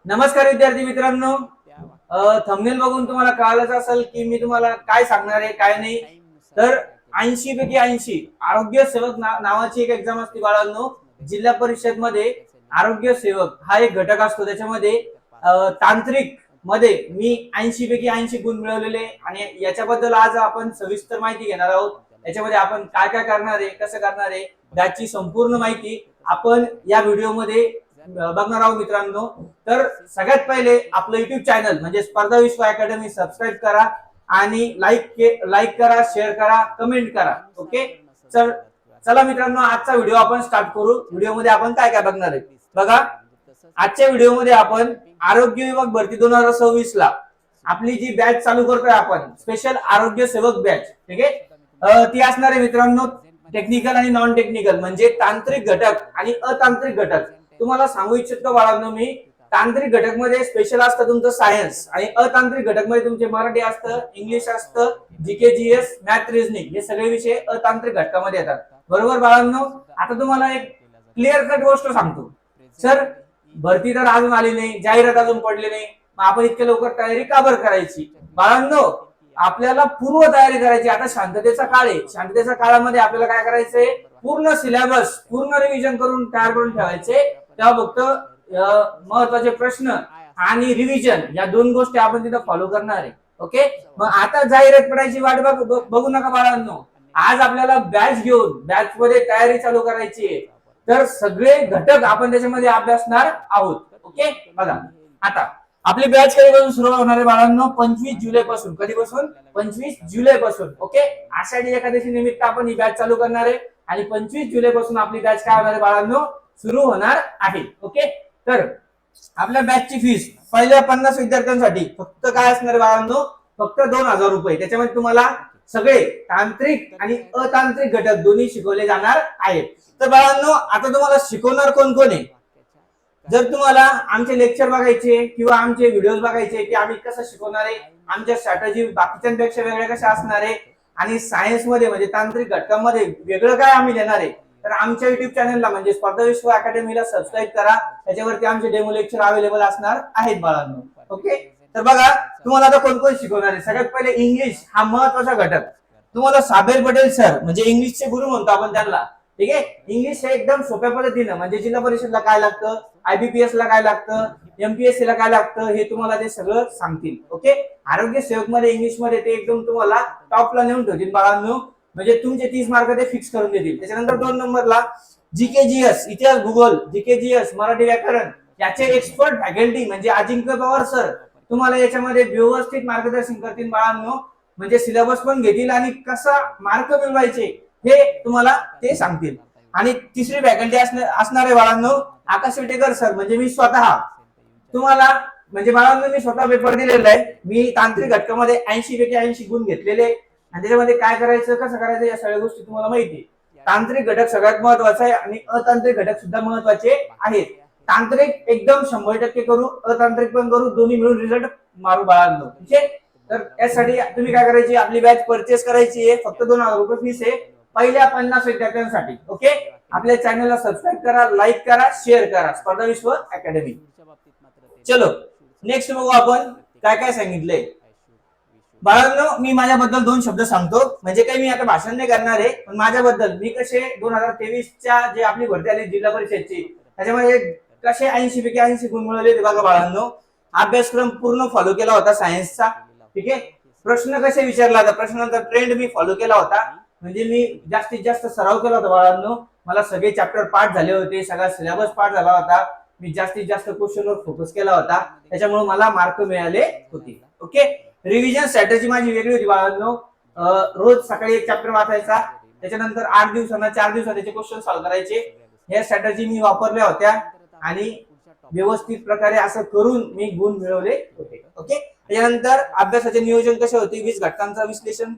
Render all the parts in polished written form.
नमस्कार विद्यार्थी मित्रांनो, थंबनेल बघून तुम्हाला कळालंच असेल की मी तुम्हाला काय सांगणार आहे काय नाही. तर 80 पैकी 80 आरोग्य सेवक नावाची एक एक्झाम असते बाळांनो. जिल्हा परिषद मध्ये आरोग्य सेवक हा एक घटक असतो. त्याच्यामध्ये तांत्रिक मध्ये मी 80 पैकी 80 गुण मिळवलेले आणि याच्याबद्दल आज आपण सविस्तर माहिती घेणार आहोत. याच्यामध्ये आपण काय काय करणार आहे, कसं करणार आहे, त्याची संपूर्ण माहिती आपण या व्हिडिओमध्ये बघणार आहोत मित्रांनो. तर सगळ्यात पहिले आपलं युट्यूब चॅनल म्हणजे स्पर्धा विश्व अकॅडमी सबस्क्राईब करा आणि लाईक करा, शेअर करा, कमेंट करा. ओके, चला मित्रांनो, आजचा व्हिडिओ आपण स्टार्ट करू. व्हिडिओ मध्ये आपण काय काय बघणार आहे बघा. आजच्या व्हिडिओ मध्ये आपण आरोग्य विभाग भरती 2026 ला आपली जी बॅच चालू करतोय आपण, स्पेशल आरोग्य सेवक बॅच. ठीक आहे, ती असणार आहे मित्रांनो टेक्निकल आणि नॉन टेक्निकल म्हणजे तांत्रिक घटक आणि अतांत्रिक घटक. तुम्हाला सांगू इच्छितो बाळांनो, मी तांत्रिक घटक मध्ये स्पेशल असतं तुमचं सायन्स आणि अतांत्रिक घटक मध्ये तुमचे मराठी असतं, इंग्लिश असतं, जीके जीएस, मॅथ, रिझनिंग हे सगळे विषय अतांत्रिक घटकामध्ये येतात. बरोबर बाळांनो. आता तुम्हाला एक क्लिअर कट गोष्ट सांगतो. सर, भरती तर अजून आली नाही, जाहिरात अजून पडली नाही, मग आपण इतक्या लवकर तयारी का बरं करायची? बाळांनो, आपल्याला पूर्व तयारी करायची. आता शांततेचा काळ आहे. शांततेच्या काळामध्ये आपल्याला काय करायचंय, पूर्ण सिलेबस पूर्ण रिव्हिजन करून तयार करून ठेवायचे. तेव्हा फक्त महत्वाचे प्रश्न आणि रिव्हिजन या दोन गोष्टी आपण तिथं फॉलो करणार आहे. ओके, मग आता जाहिरात पडायची वाट बघू नका बाळांनो. आज आपल्याला बॅच घेऊन बॅच मध्ये तयारी चालू करायची आहे. तर सगळे घटक आपण त्याच्यामध्ये अभ्यासणार आहोत. ओके, बघा आता आपली बॅच कधीपासून सुरू होणार आहे बाळांनो? 25 जुलै पासून. कधीपासून? 25 जुलै पासून. ओके, आषाढी एकादशी निमित्त आपण ही बॅच चालू करणार आहे आणि 25 जुलै पासून आपली बॅच काय होणार आहे बाळांनो? सुरू होणार आहे. ओके, तर आपल्या बॅचची फीस पहिल्या 50 विद्यार्थ्यांसाठी फक्त काय असणार बाळांनो? फक्त 2000 रुपये. त्याच्यामध्ये तुम्हाला सगळे तांत्रिक आणि अतांत्रिक घटक दोन्ही शिकवले जाणार आहेत. तर बाळांनो, आता तुम्हाला शिकवणार कोण कोण आहे? जर तुम्हाला आमचे लेक्चर बघायचे किंवा आमचे व्हिडिओज बघायचे की आम्ही कसं शिकवणार आहे, आमच्या स्ट्रॅटेजी बाकीच्यांपेक्षा वेगळ्या कशा असणार आहे आणि सायन्स मध्ये म्हणजे तांत्रिक घटकामध्ये वेगळं काय आम्ही देणार आहे, तर आमच्या युट्यूब चॅनलला म्हणजे स्पर्धा विश्व अकॅडमीला सबस्क्राईब करा. त्याच्यावरती आमचे डेमो लेक्चर अवेलेबल असणार आहेत बाळांनो. ओके, तर बघा तुम्हाला आता कोण कोण शिकवणार आहे. सगळ्यात पहिले इंग्लिश हा महत्वाचा घटक. तुम्हाला साबेर पटेल सर म्हणजे इंग्लिशचे गुरु म्हणतो आपण त्यांना. ठीक आहे, इंग्लिश हे एकदम सोप्या पद्धतीनं म्हणजे जिल्हा परिषदला काय लागतं, IBPS ला काय लागतं, MPSC ला काय लागतं हे तुम्हाला ते सगळं सांगतील. ओके, आरोग्य सेवक मध्ये इंग्लिश मध्ये ते एकदम तुम्हाला टॉपला नेऊन ठेवतील बाळांनो. म्हणजे तुमचे 30 मार्क ते फिक्स करून देतील. त्याच्यानंतर 2 नंबरला GKGS इतिहास भूगोल, GKGS मराठी व्याकरण याचे एक्सपर्ट फॅकल्टी म्हणजे अजिंक्य पवार सर तुम्हाला याच्यामध्ये व्यवस्थित मार्गदर्शन करतील बाळांनो. म्हणजे सिलेबस पण घेतील आणि कसा मार्क मिळवायचे हे तुम्हाला ते सांगतील. आणि तिसरी फॅकल्टी असणार आहे बाळांनो आकाश विटेकर सर म्हणजे मी स्वतः तुम्हाला म्हणजे बाळांनो मी स्वतः पेपर दिलेला आहे. मी तांत्रिक घटकामध्ये 80 पैकी 80 गुण घेतलेले आणि त्याच्यामध्ये काय करायचं कसं करायचं या सगळ्या गोष्टी तुम्हाला माहिती आहे. तांत्रिक घटक सगळ्यात महत्वाचा आहे आणि अतांत्रिक घटक सुद्धा महत्वाचे आहेत. तांत्रिक एकदम 100% करू, अतांत्रिक पण करू, दोन्ही मिळून रिझल्ट मारू बाळांनो. ठीक आहे, तर यासाठी तुम्ही काय करायची, आपली बॅच परचेस करायची आहे. फक्त 2000 रुपये फीस आहे पहिल्या 50 विद्यार्थ्यांसाठी. ओके, आपल्या चॅनलला सबस्क्राईब करा, लाईक करा, शेअर करा. स्पर्धा विश्व अकॅडमी. चलो नेक्स्ट बघू आपण काय काय सांगितलंय बाळांनो. मी माझ्याबद्दल 2 शब्द सांगतो. म्हणजे काही मी आता भाषण नाही करणार आहे, पण माझ्याबद्दल मी कसे 2023च्या जे आपली भरती आली जिल्हा परिषदची त्याच्यामध्ये कसे 80 पैकी 80 गुण मिळवले ते बघा बाळांनो. अभ्यासक्रम पूर्ण फॉलो केला होता सायन्सचा. ठीक आहे, प्रश्न कसे विचारला होता, प्रश्नांचा ट्रेंड मी फॉलो केला होता. म्हणजे मी जास्तीत जास्त सराव केला होता बाळांनो. मला सगळे चॅप्टर पाठ झाले होते, सगळा सिलेबस पाठ झाला होता. मी जास्तीत जास्त क्वेश्चनवर फोकस केला होता, त्याच्यामुळे मला मार्क मिळाले होते. ओके, रिव्हिजन स्ट्रॅटेजी माझी वेगळी होती बाळांनो. रोज सकाळी एक चॅप्टर वाचायचा, त्याच्यानंतर 8 दिवसांना 4 दिवसात त्याचे क्वेश्चन सॉल्व्ह करायचे. या स्ट्रॅटेजी मी वापरल्या होत्या आणि व्यवस्थित प्रकारे असं करून मी गुण मिळवले होते. ओके, त्याच्यानंतर अभ्यासाचे नियोजन कसे होते, 20 घटकांचं विश्लेषण,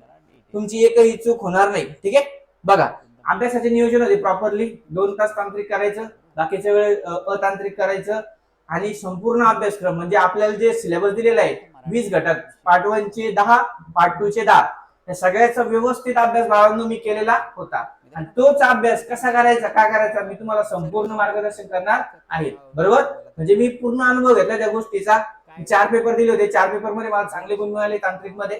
तुमची एकही चूक होणार नाही. ठीक आहे, बघा अभ्यासाचे नियोजन होते प्रॉपरली. 2 तास तांत्रिक करायचं, बाकीच्या वेळ अतांत्रिक करायचं आणि संपूर्ण अभ्यासक्रम म्हणजे आपल्याला जे सिलेबस दिलेला आहे 20 घटक, पार्ट 1 चे 10, पार्ट 2 चे 10 या सगळ्याचा व्यवस्थित अभ्यास बाळांनो मी केलेला होता आणि तोच अभ्यास कसा करायचा काय करायचा मी तुम्हाला संपूर्ण मार्गदर्शन करणार आहे. बरोबर, म्हणजे मी पूर्ण अनुभव घेतला त्या गोष्टीचा. 4 पेपर दिले होते, 4 पेपर मध्ये मला चांगले गुण मिळाले तांत्रिक मध्ये.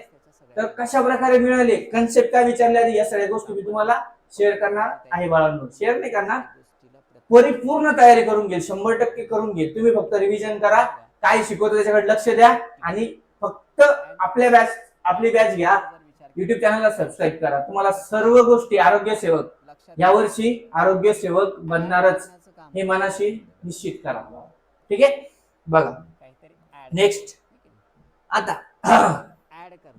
तर कशा प्रकारे मिळाले, कन्सेप्ट काय विचारले, या सगळ्या गोष्टी मी तुम्हाला शेअर करणार आहे बाळांनो. शेअर नाही करणार, परिपूर्ण तयारी करून घे, 100% करून घे. तुम्ही फक्त रिव्हिजन करा, काय शिकवतो त्याच्याकडे लक्ष द्या आणि फक्त आपली बॅच घ्या. युट्यूब चॅनलला सबस्क्राईब करा. तुम्हाला सर्व गोष्टी आरोग्य सेवक, यावर्षी आरोग्य सेवक बनणारच हे मनाशी निश्चित करा. ठीक आहे, बघा नेक्स्ट. आता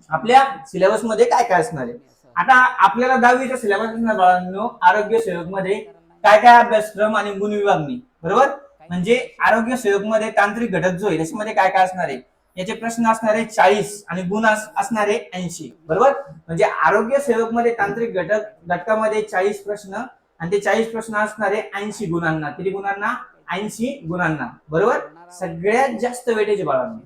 आपल्या सिलेबस मध्ये काय काय असणार आहे. आता आपल्याला 10वीचा सिलेबस असणार बाळांनो आरोग्य सेवक मध्ये काय काय अभ्यासक्रम आणि गुण विभागणी. बरोबर, म्हणजे आरोग्य सेवक मध्ये तांत्रिक घटक जो आहे त्याच्यामध्ये काय काय असणार आहे, याचे प्रश्न असणार आहे 40 आणि गुण असणार आहे 80. बरोबर, म्हणजे आरोग्य सेवक मध्ये तांत्रिक घटकामध्ये 40 प्रश्न आणि ते 40 प्रश्न असणार आहे 80 गुणांना. किती गुणांना, 80 गुणांना. बरोबर, सगळ्यात जास्त वेटेज बाळांनो,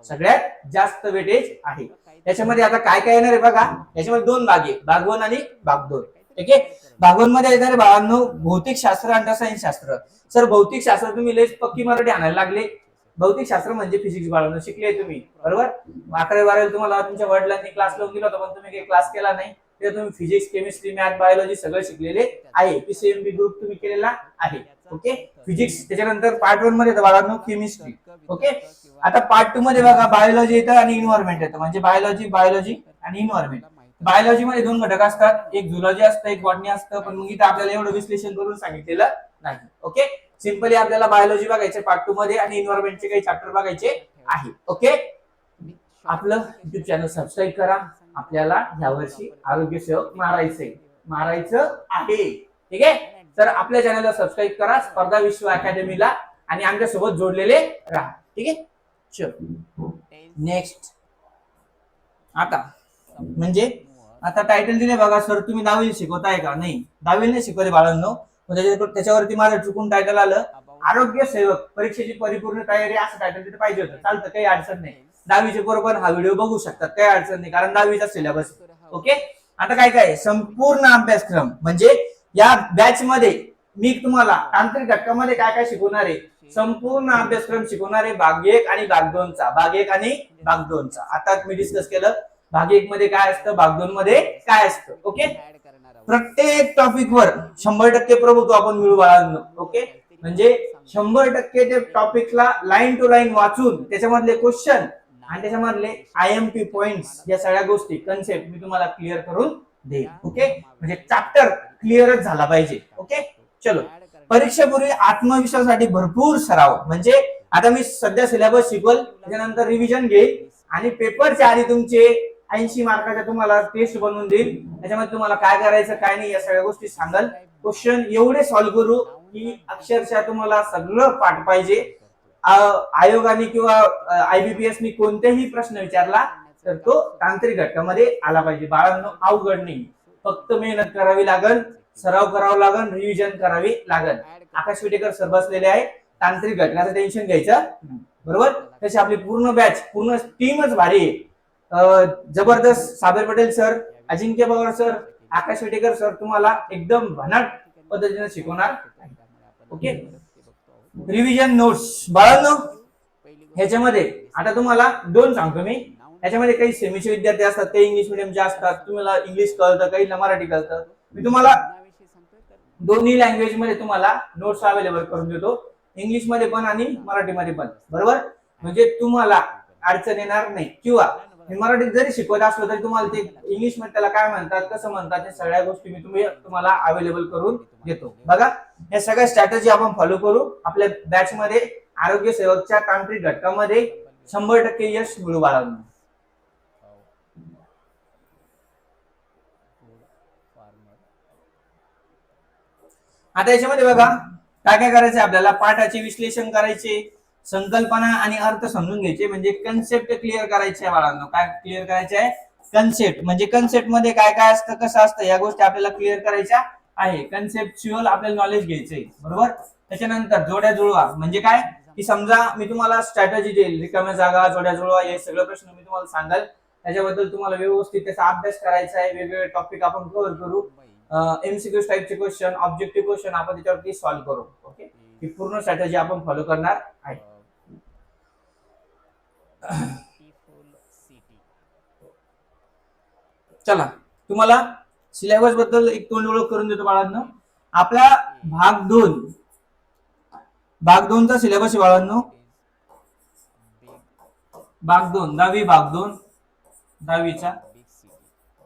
सगळ्यात जास्त वेटेज आहे. त्याच्यामध्ये आता काय काय येणार आहे बघा, याच्यामध्ये 2 भाग आहे, भाग 1 आणि भाग 2. ठीक आहे, भाग 1 मध्ये येणार आहे बाळांनो भौतिक शास्त्र आणि रसायन शास्त्र. सर भौतिक शास्त्र तुम्ही लयच पक्की मराठी आणायला लागले. भौतिक शास्त्र म्हणजे फिजिक्स बाळांनो, शिकले तुम्ही. बरोबर, 11वी 12वी तुम्हाला तुमच्या वडिलांनी क्लास लावून दिला होता पण तुम्ही काही क्लास केला नाही. ते तुम्ही फिजिक्स, केमिस्ट्री, मॅथ, बायोलॉजी सगळं शिकलेले आहे. पीसीएमबी ग्रुप तुम्ही केलेला आहे. Okay, physics. त्याच्यानंतर पार्ट 1 मध्ये बाळांनो केमिस्ट्री. ओके, आता पार्ट 2 मध्ये बघा बायोलॉजी येतं आणि इन्व्हायरमेंट येतं, म्हणजे बायोलॉजी आणि इन्व्हायरमेंट. बायोलॉजी मध्ये 2 घटक असतात, एक झुलॉजी असतं, एक बॉटनी असतं. पण मग इथं आपल्याला एवढं विश्लेषण करून सांगितलेलं नाही. ओके, सिंपली आपल्याला बायोलॉजी बघायचे पार्ट 2 मध्ये आणि इन्व्हायरमेंटचे काही चॅप्टर बघायचे आहे. ओके, आपलं युट्यूब चॅनल सबस्क्राईब करा. आपल्याला यावर्षी आरोग्य सेवक मारायचं आहे. ठीक आहे, तर आपल्या चॅनलला सबस्क्राईब करा, स्पर्धा विश्व अकॅडमीला, आणि आमच्या सोबत जोडलेले राहा. ठीक आहे, चल नेक्स्ट. आता म्हणजे आता टायटल दिले बघा, सर तुम्ही 10वी शिकवताय का? नाही, 10वी नाही शिकवले बाळांनो. त्याच्यावरती माझं चुकून टायटल आलं आरोग्य सेवक परीक्षेची परिपूर्ण तयारी, असं टायटल तिथे पाहिजे होतं. चालतं, काही अडचण नाही. 10वीचे बरोबर हा व्हिडिओ बघू शकतात, काही अडचण नाही, कारण 10वीचा सिलेबस. ओके, आता काय काय संपूर्ण अभ्यासक्रम, म्हणजे या बॅच मध्ये मी तुम्हाला तांत्रिक घटकामध्ये काय काय शिकवणार आहे, संपूर्ण अभ्यासक्रम शिकवणार आहे. भाग 1 आणि भाग 2 चा, भाग 1 आणि भाग 2 चा. आता मी डिस्कस केलं भाग 1 मध्ये काय असतं, भाग 2 मध्ये काय असतं. ओके, प्रत्येक टॉपिक वर 100% प्रभुत्व आपण मिळू बाळांनो. ओके, म्हणजे 100% ते टॉपिकला लाईन टू लाईन वाचून त्याच्यामधले क्वेश्चन आणि त्याच्यामधले IMP पॉइंट्स, या सगळ्या गोष्टी कन्सेप्ट मी तुम्हाला क्लिअर करून देईन. ओके, म्हणजे चॅप्टर क्लिअरच झाला पाहिजे. ओके, चलो. परीक्षेपूर्वी आत्मविश्वासासाठी भरपूर सराव, म्हणजे आता मी सध्या सिलेबस शिकवल, त्याच्यानंतर रिव्हिजन घेईल आणि पेपरच्या आधी तुमचे 80 मार्काच्या तुम्हाला टेस्ट बनवून देईल. त्याच्यामध्ये तुम्हाला काय करायचं काय नाही या सगळ्या गोष्टी सांगाल. क्वेश्चन एवढे सॉल्व्ह करू की अक्षरशः तुम्हाला सगळं पाठ पाहिजे. आयोगाने किंवा IBPS नी कोणतेही प्रश्न विचारला तर तो तांत्रिक घटकामध्ये आला पाहिजे बाळांनो. अवघड नाही, फक्त मेहनत करावी लागल, सराव करावा लागल, रिव्हिजन करावी लागल. आकाश विटेकर सर बसलेले आहे, तांत्रिक घटकाचं टेन्शन घ्यायचं. बरोबर, तशी आपली पूर्ण बॅच, पूर्ण टीमच भारी आहे. जबरदस्त. साबर पटेल सर, अजिंक्य पवार सर, आकाश विटेकर सर तुम्हाला एकदम भन्नाट पद्धतीने शिकवणार. ओके, रिव्हिजन नोट्स बाळांनो, ह्याच्यामध्ये आता तुम्हाला 2 सांगतो मी. ह्याच्यामध्ये काही सेमीचे विद्यार्थी असतात, काही इंग्लिश मिडियमचे असतात. तुम्हाला इंग्लिश कळतं, काही मराठी कळतं. मी तुम्हाला दोन्ही लँग्वेज मध्ये तुम्हाला नोट्स अवेलेबल करून देतो, इंग्लिश मध्ये पण आणि मराठी मध्ये पण. बरोबर, म्हणजे तुम्हाला अडचण येणार नाही. किंवा मराठीत जरी शिकवत असलो तरी तुम्हाला ते इंग्लिश मध्ये त्याला काय म्हणतात, कसं म्हणतात, हे सगळ्या गोष्टी मी तुम्हाला अवेलेबल करून देतो. बघा, हे सगळ्या स्ट्रॅटेजी आपण फॉलो करू. आपल्या बॅच मध्ये आरोग्य सेवकच्या तांत्रिक घटकामध्ये 100% यश मिळू बाळांनो. आता याच्यामध्ये बघा काय काय करायचं आपल्याला. पाठाचे विश्लेषण करायचे, संकल्पना आणि अर्थ समजून घ्यायचे, म्हणजे कन्सेप्ट क्लिअर करायचे आहे बाळांनो. काय क्लिअर करायचे आहे, कन्सेप्ट. म्हणजे कन्सेप्ट मध्ये काय काय असतं, कसं असतं, या गोष्टी आपल्याला क्लिअर करायच्या आहे. कन्सेप्च्युअल आपल्याला नॉलेज घ्यायचंय. बरोबर, त्याच्यानंतर जोड्या जुळवा, म्हणजे काय की समजा मी तुम्हाला स्ट्रॅटेजी देईल, रिकाम्या जागा, जोड्या जुळवा, हे सगळे प्रश्न मी तुम्हाला सांगाल त्याच्याबद्दल तुम्हाला व्यवस्थित त्याचा अभ्यास करायचा आहे. वेगवेगळे टॉपिक आपण कव्हर करू. एमसीक्यू टाईपचे क्वेश्चन, ऑब्जेक्टिव्ह क्वेश्चन आपण त्याच्यावरती सॉल्व्ह करू. ओके, ही पूर्ण स्ट्रॅटेजी आपण फॉलो करणार आहे. चला, तुम्हाला सिलेबस बद्दल एक तोंड ओळख करून देतो बाळांनो. आपला भाग 2 चा सिलेबस आहे बाळांनो. भाग 2, 10वीचा.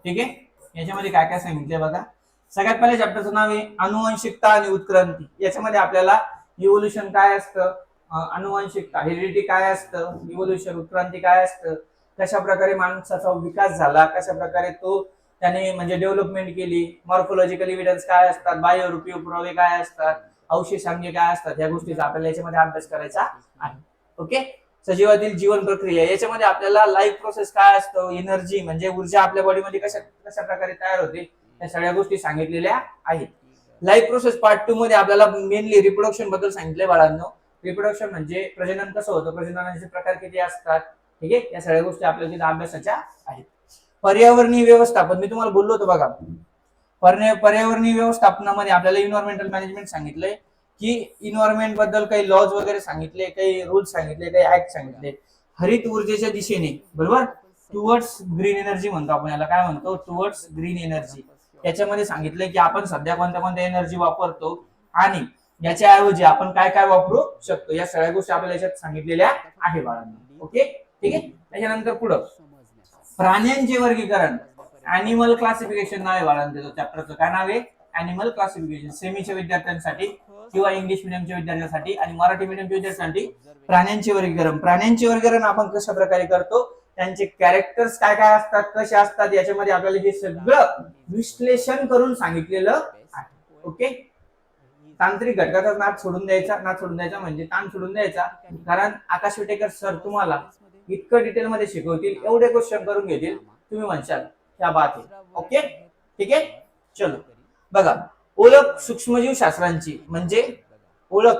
ठीक आहे, याच्यामध्ये काय काय सांगितलंय बघा. सगळ्यात पहिले चॅप्टरचं नाव आहे अनुवंशिकता आणि उत्क्रांती. याच्यामध्ये आपल्याला इव्होल्युशन काय असतं, अनुवंशिकता हेरिडिटी काय असतं, इव्होल्युशन उत्क्रांती काय असतं, कशा प्रकारे माणसाचा विकास झाला, कशा प्रकारे तो त्याने म्हणजे डेव्हलपमेंट केली, मॉर्फोलॉजिकल एव्हिडन्स काय असतात, बाह्यरूपी पुरावे काय असतात, अवशेषांगे काय असतात, या गोष्टीचा आपल्याला याच्यामध्ये अभ्यास करायचा आहे. ओके, सजीवातील जीवन प्रक्रिया, याच्यामध्ये आपल्याला लाईफ प्रोसेस काय असतं, एनर्जी म्हणजे ऊर्जा आपल्या बॉडीमध्ये कशा प्रकारे तयार होते, या सगळ्या गोष्टी सांगितलेल्या आहेत. लाईफ प्रोसेस पार्ट 2 मध्ये आपल्याला मेनली रिप्रोडक्शन बद्दल सांगितलंय बाळांनो. रिप्रोडक्शन म्हणजे प्रजनन कसं होतं, प्रजननाचे प्रकार किती असतात. ठीक आहे, या सगळ्या गोष्टी आपल्याला तिथे अभ्यासाच्या आहेत. पर्यावरणीय व्यवस्थापन मी तुम्हाला बोललो होतो बघा. पर्यावरणीय व्यवस्थापनामध्ये आपल्याला इन्व्हायरमेंटल मॅनेजमेंट सांगितलंय की इन्व्हायरमेंट बद्दल काही लॉज वगैरे सांगितले, काही रूल्स सांगितले, काही ऍक्ट सांगितले. हरित ऊर्जेच्या दिशेने, बरोबर, टुवर्ड्स ग्रीन एनर्जी म्हणतो आपण याला. काय म्हणतो, टुवर्ड्स ग्रीन एनर्जी. याच्यामध्ये सांगितलंय की आपण सध्या कोणत्या एनर्जी वापरतो आणि याच्याऐवजी आपण काय काय वापरू शकतो, या सगळ्या गोष्टी आपल्याला याच्यात सांगितलेल्या आहे बाळांनो. ओके, ठीक आहे. त्याच्यानंतर पुढं प्राण्यांचे वर्गीकरण, अॅनिमल क्लासिफिकेशन नाव आहे बाळांनो चॅप्टरचं. काय नाव आहे, अॅनिमल क्लासिफिकेशन. सेमीच्या विद्यार्थ्यांसाठी किंवा इंग्लिश मिडियमच्या विद्यार्थ्यांसाठी आणि मराठी मिडियमच्या विद्यार्थ्यांसाठी प्राण्यांचे वर्गीकरण. प्राण्यांचे वर्गीकरण आपण कशा प्रकारे करतो, त्यांचे कॅरेक्टर्स काय काय असतात, कसे असतात, याच्यामध्ये आपल्याला हे सगळं विश्लेषण करून सांगितलेलं आहे. ओके, तांत्रिक घटकाचा नाद सोडून द्यायचा म्हणजे ताण सोडून द्यायचा. कारण आकाश विटेकर सर तुम्हाला इतकं डिटेल मध्ये शिकवतील, एवढे क्वेश्चन करून घेतील, तुम्ही म्हणशाल क्या बात आहे. ओके, ठीक आहे. चलो बघा, ओळख सूक्ष्मजीव शास्त्रांची म्हणजे ओळख.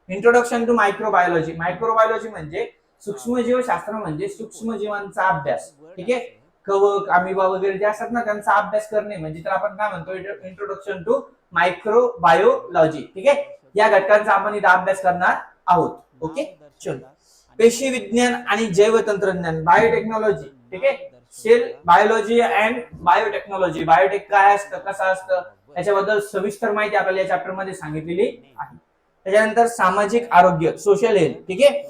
Introduction to microbiology. मायक्रोबायोलॉजी म्हणजे सूक्ष्मजीव शास्त्र, म्हणजे सूक्ष्मजीवांचा अभ्यास. ठीक आहे, कवक, अमिबा वगैरे जे असतात ना, त्यांचा अभ्यास करणे म्हणजे तर आपण काय म्हणतो, इंट्रोडक्शन टू मायक्रोबायोलॉजी. ठीक आहे, या घटकांचा आपण इथे अभ्यास करणार आहोत. ओके, चलो. पेशी विज्ञान आणि जैव तंत्रज्ञान, बायोटेक्नॉलॉजी. ठीक आहे, cell biology and biotechnology. Biotech काय असतं, कसं असतं, याच्याबद्दल सविस्तर माहिती आपल्याला या चॅप्टर मध्ये सांगितलेली आहे. त्याच्यानंतर सामाजिक आरोग्य, सोशल हेल्थ. ठीक आहे,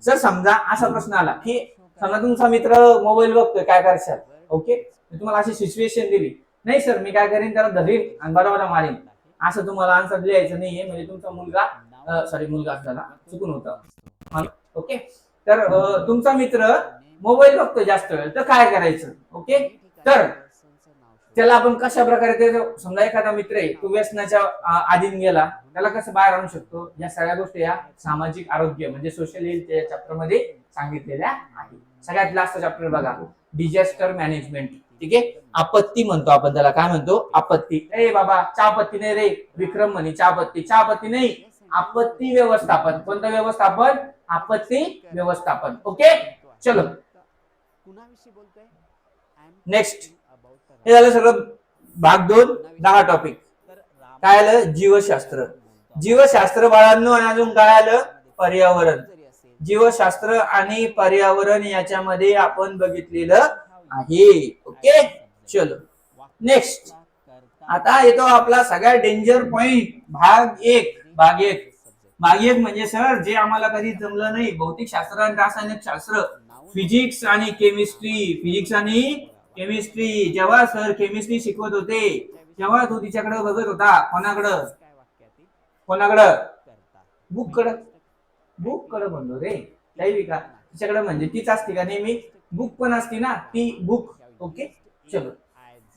जर समजा असा प्रश्न आला की समजा तुमचा मित्र मोबाईल बघतोय, काय करशाल. ओके, तुम्हाला अशी सिच्युएशन दिली, नाही सर मी काय करीन, त्याला धरीन आणि बरोबर मारीन, असं तुम्हाला आन्सर लिहायचं नाहीये. म्हणजे तुमचा मुलगा असताना चुकून होतं. ओके, तर तुमचा मित्र मोबाईल बघतोय जास्त वेळ, तर काय करायचं. ओके, तर त्याला आपण कशा प्रकारे, समजा एखादा मित्र आहे तो व्यसनाच्या अधीन गेला, त्याला कसं बाहेर आणू शकतो, या सगळ्या गोष्टी या सामाजिक आरोग्य म्हणजे सोशल हेल्थ चॅप्टर मध्ये सांगितलेल्या आहेत. सगळ्यात लास्ट चॅप्टर बघा, डिझास्टर मॅनेजमेंट. ठीक आहे, आपत्ती म्हणतो आपण त्याला. काय म्हणतो, आपत्ती. ए बाबा, चहापत्ती नाही रे, विक्रम म्हणे चहापत्ती नाही, आपत्ती व्यवस्थापन. कोणतं व्यवस्थापन, आपत्ती व्यवस्थापन. ओके, चलो नेक्स्ट. हे झालं सगळं भाग 2, 10 टॉपिक. काय आलं, जीवशास्त्र. जीवशास्त्र बाळांनो, आणि अजून काय आलं, पर्यावरण. जीवशास्त्र आणि पर्यावरण याच्यामध्ये आपण बघितलेलं आहे. ओके, चलो नेक्स्ट. आता येतो आपला सगळ्यात डेंजर पॉइंट, भाग 1. भाग 1 म्हणजे सर जे आम्हाला कधी जमलं नाही, भौतिक शास्त्र आणि रासायनिक शास्त्र, फिजिक्स आणि केमिस्ट्री. जेव्हा सर केमिस्ट्री शिकवत होते तेव्हा तो तिच्याकडे बघत होता. कोणाकडं, बुक कडे म्हणतो रे, दैविका तिच्याकडे म्हणजे तीच असते का नेहमी, बुक पण असते ना, ती बुक. ओके, चलो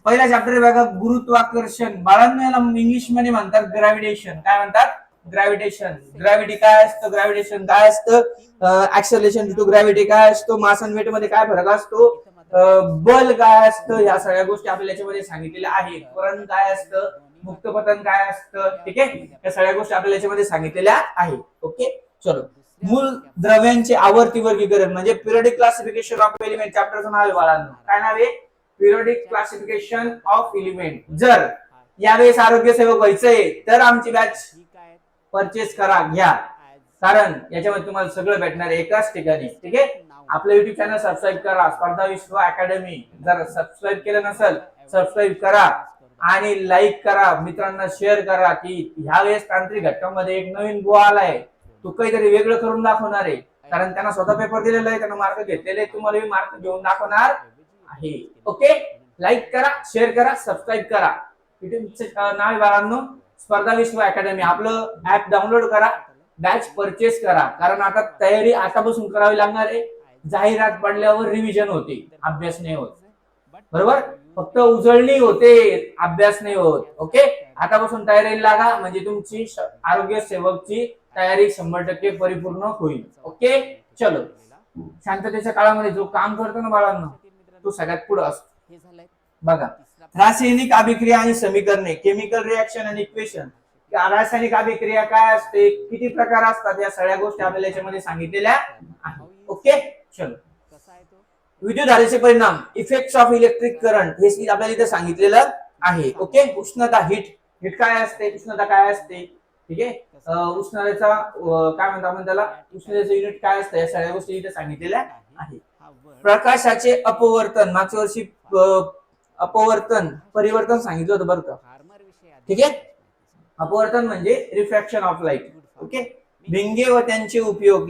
पहिला चॅप्टर बघा, गुरुत्वाकर्षण. बाळांनो याला इंग्लिश मध्ये म्हणतात ग्रॅव्हिटेशन. काय म्हणतात, ग्रॅव्हिटेशन. ग्रॅव्हिटी काय असतं, ग्रॅव्हिटेशन काय असतं, ऍक्सेलरेशन ड्यू टू ग्रॅव्हिटी काय असतो, मास आणि वेट मध्ये काय फरक असतो, बल काय असतं, या सगळ्या गोष्टी आपल्याला याच्यामध्ये सांगितलेल्या आहेत. त्वरण काय असतं, मुक्तपतन काय असतं. ठीक आहे, या सगळ्या गोष्टी आपल्याला याच्यामध्ये सांगितलेल्या आहेत. ओके, चलो मूल द्रव्यांचे आवर्ती वर्गीकरण म्हणजे पिरियडिक क्लासिफिकेशन ऑफ एलिमेंट चॅप्टरचं नाव आहे बाळांनो. काय नाव आहे? Periodic classification of element. जर यावेळेस आरोग्य सेवक व्हायचंय तर आमची बॅच परचेस करा, घ्या, कारण याच्यामध्ये तुम्हाला सगळं भेटणार आहे एकाच ठिकाणी. ठीक आहे. आपलं युट्यूब चॅनल सबस्क्राईब करा, स्पर्धा विश्व अकॅडमी. जर सबस्क्राईब केलं नसेल सबस्क्राईब करा आणि लाईक करा, मित्रांना शेअर करा की ह्या वेळेस तांत्रिक घटकामध्ये एक नवीन बुवा आलाय, तो काहीतरी वेगळं करून दाखवणार आहे. कारण त्यांना स्वतः पेपर दिलेला आहे, त्यांना मार्क घेतलेले, तुम्हाला मार्क घेऊन दाखवणार आहे. ओके. लाईक करा, शेअर करा, सबस्क्राईब करा. युट्यूबचं नाव आहे बाळांनो स्पर्धा विश्व अकॅडमी. आपलं ऍप डाउनलोड करा, बॅच परचेस करा, कारण आता तयारी आतापासून करावी लागणार आहे. जाहिरात पडल्यावर रिव्हिजन होते, अभ्यास नाही होत. बरोबर. फक्त उजळणी होते, अभ्यास नाही होत. ओके. आतापासून तयारी लागा, म्हणजे तुमची आरोग्य सेवकची तयारी 100% परिपूर्ण होईल. ओके. चलो. शांततेच्या काळामध्ये जो काम करतो ना बाळांनो तो सगळ्यात पुढे असतो. बघा, रासायनिक अभिक्रिया आणि समीकरणे, केमिकल रिएक्शन आणि इक्वेशन. रासायनिक अभिक्रिया काय असते, किती प्रकार असतात, या सगळ्या गोष्टी आपल्याला याच्यामध्ये सांगितलेल्या आहेत. ओके. चलो. विद्युतधारेचे परिणाम, इफेक्ट्स ऑफ इलेक्ट्रिक करंट, हे आपल्याला इथे सांगितलेलं आहे. ओके. उष्णता, हीट काय असते, उष्णता काय असते. ठीक आहे. उष्णतेचा काय म्हणतो आपण त्याला, उष्णतेचं युनिट काय असतं, या सगळ्या गोष्टी इथे सांगितलेल्या आहेत. प्रकाशाचे अपवर्तन, मागच्या वर्षी परिवर्तन सांगितलं होतं बरं का. ठीक आहे. अपवर्तन म्हणजे रिफ्रॅक्शन ऑफ लाईट. ओके. भिंगे व त्यांचे उपयोग,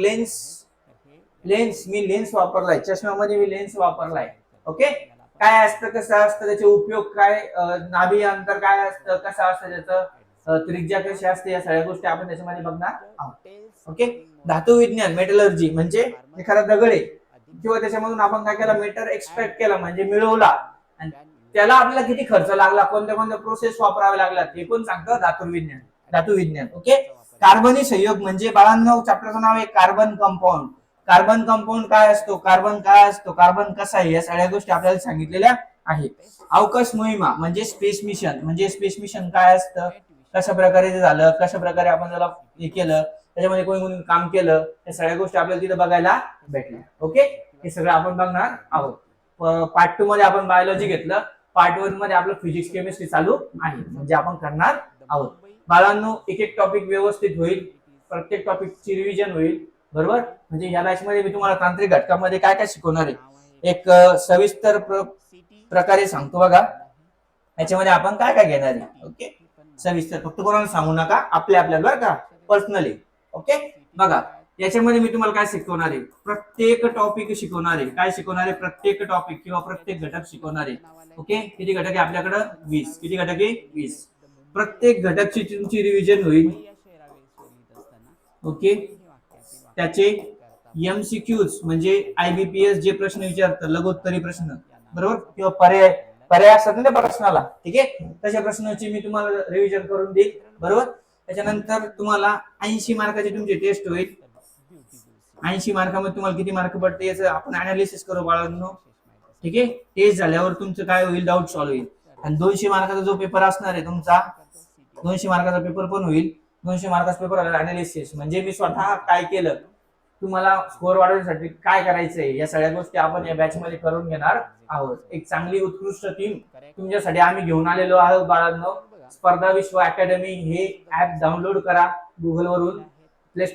मी लेन्स वापरलाय, चष्म्यामध्ये मी लेन्स वापरलाय. ओके. काय असतं, कसं असतं, त्याचे उपयोग काय, नाभी अंतर काय असतं, कसं असतं त्याचं, त्रिज्या कशी असते, या सगळ्या गोष्टी आपण त्याच्यामध्ये बघणार आहोत. ओके. धातू विज्ञान, मेटलर्जी, म्हणजे एखादा दगड आहे किंवा त्याच्यामधून आपण काय केला, मेटल एक्सट्रॅक्ट केला म्हणजे मिळवला, आणि त्याला आपल्याला किती खर्च लागला, कोणत्या कोणत्या प्रोसेस वापरावे लागतात, हे पण सांगतं धातू विज्ञान. ओके. कार्बनी संयोग म्हणजे बाळांनो चॅप्टरचं नाव आहे कार्बन कंपाऊंड. कार्बन कंपाऊंड काय असतो, कार्बन काय असतो, कार्बन कसा आहे, या सगळ्या गोष्टी आपल्याला सांगितलेल्या आहेत. अवकाश मोहिमा म्हणजे स्पेस मिशन काय असतं, कशा प्रकारे ते झालं, कशा प्रकारे आपण त्याला हे केलं, त्याच्यामध्ये कोणी कोणी काम केलं, या सगळ्या गोष्टी आपल्याला तिथे बघायला भेटल्या. ओके. हे सगळं आपण बघणार आहोत. पार्ट 2 मध्ये आपण बायोलॉजी घेतलं, पार्ट 1 मध्ये आपलं फिजिक्स केमिस्ट्री चालू आहे, म्हणजे आपण करणार आहोत. बाळांनो एक एक टॉपिक व्यवस्थित होईल, प्रत्येक टॉपिकची रिव्हिजन होईल. बरोबर. म्हणजे या बॅच मध्ये मी तुम्हाला तांत्रिक घटकामध्ये काय काय शिकवणार आहे, एक सविस्तर प्रकारे सांगतो बघा. याच्यामध्ये आपण काय काय घेणार आहे. ओके. सविस्तर, फक्त कोणाला सांगू नका, आपल्याला बरं का, पर्सनली. ओके. बघा, याच्यामध्ये मी तुम्हाला काय शिकवणार आहे, प्रत्येक टॉपिक शिकवणार आहे. काय शिकवणार आहे, प्रत्येक टॉपिक किंवा प्रत्येक घटक शिकवणार आहे. ओके. किती घटक आहे आपल्याकडे, 20. किती घटक आहे, 20. प्रत्येक घटकची तुमची रिव्हिजन होईल. ओके. त्याचे एमसीक्यूज म्हणजे आयबीपीएस जे प्रश्न विचारतात, लघुत्तरी प्रश्न, बरोबर, किंवा पर्याय असतात ना त्या प्रश्नाला. ठीक आहे. तशा प्रश्नाची मी तुम्हाला रिव्हिजन करून देईल. बरोबर. त्याच्यानंतर तुम्हाला 80 मार्काची तुमची टेस्ट होईल. 80 मार्कामध्ये तुम्हाला किती मार्क पडते याचं आपण अनालिसिस करू बाळांनो. ठीक आहे. टेस्ट झाल्यावर तुमचं काय होईल, डाऊट सॉल्व्ह होईल. आणि 200 मार्काचा जो पेपर असणार आहे तुमचा, 200 मार्काचा पेपर पण होईल. 200 मार्काचा पेपर अनालिसिस म्हणजे मी स्वतः काय केलं, तुम्हाला स्कोअर वाढवण्यासाठी काय करायचंय, या सगळ्या गोष्टी आपण या बॅच मध्ये करून घेणार आहोत. एक चांगली उत्कृष्ट टीम तुमच्यासाठी आम्ही घेऊन आलेलो आहोत बाळांनो. स्पर्धा विश्व अकॅडमी हे ऍप डाउनलोड करा गुगल वरून, प्ले